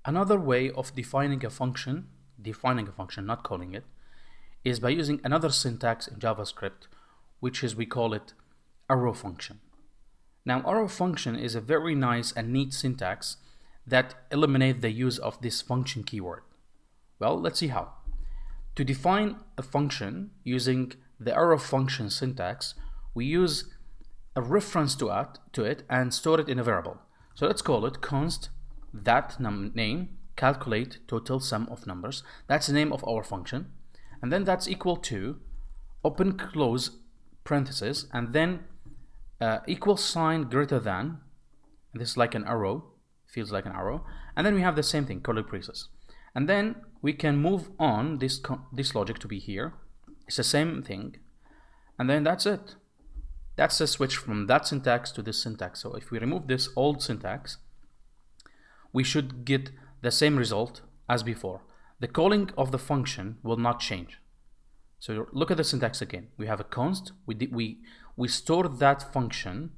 Another way of defining a function, not calling it, is by using another syntax in JavaScript, which is, we call it arrow function. Now, arrow function is a very nice and neat syntax that eliminates the use of this function keyword. Well, let's see how. To define a function using the arrow function syntax, we use a reference to it and store it in a variable. So let's call it const that name calculate total sum of numbers. That's the name of our function, and then that's equal to open close parentheses and then equal sign greater than, and this is like an arrow, feels like an arrow, and then we have the same thing, curly braces, and then we can move on this logic to be here. It's the same thing, and then that's it. That's the switch from that syntax to this syntax. So if we remove this old syntax, we should get the same result as before. The calling of the function will not change. So look at the syntax again. We have a const. We store that function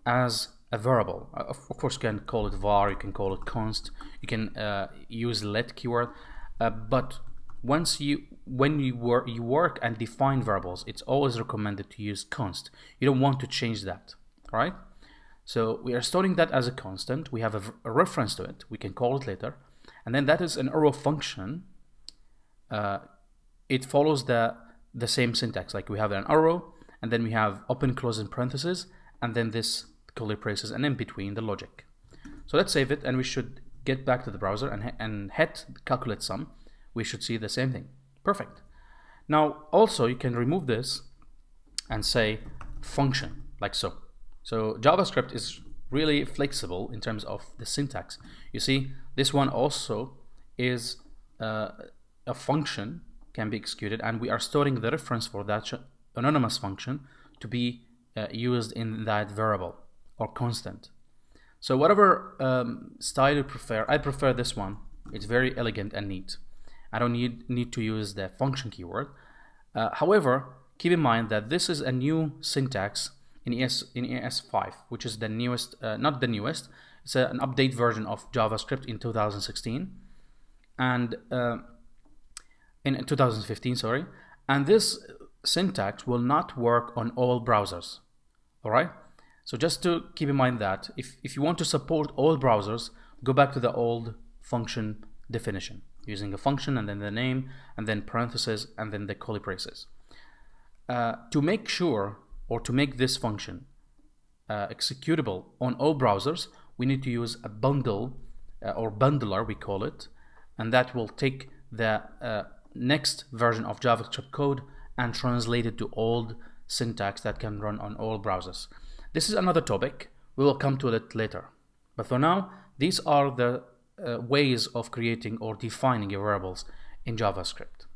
as a variable. Of course, you can call it var. You can call it const. You can use let keyword. But when you work and define variables, it's always recommended to use const. You don't want to change that. All right. So we are storing that as a constant. We have a reference to it. We can call it later. And then that is an arrow function. It follows the same syntax. Like we have an arrow, and then we have open, close in parentheses, and then this curly braces, and in between the logic. So let's save it, and we should get back to the browser and hit calculate sum. We should see the same thing. Perfect. Now, also, you can remove this and say function, like so. So JavaScript is really flexible in terms of the syntax. You see, this one also is a function can be executed, and we are storing the reference for that anonymous function to be used in that variable or constant. So whatever style you prefer, I prefer this one. It's very elegant and neat. I don't need to use the function keyword. However, keep in mind that this is a new syntax in ES5, which is the newest, not the newest, it's an update version of JavaScript in 2016 and in 2015, sorry. And this syntax will not work on all browsers. All right. So just to keep in mind that if you want to support all browsers, go back to the old function definition using a function and then the name and then parentheses and then the curly braces. To make sure or to make this function executable on all browsers, we need to use a bundle or bundler, we call it, and that will take the next version of JavaScript code and translate it to old syntax that can run on all browsers. This is another topic. We will come to it later. But for now, these are the ways of creating or defining your variables in JavaScript.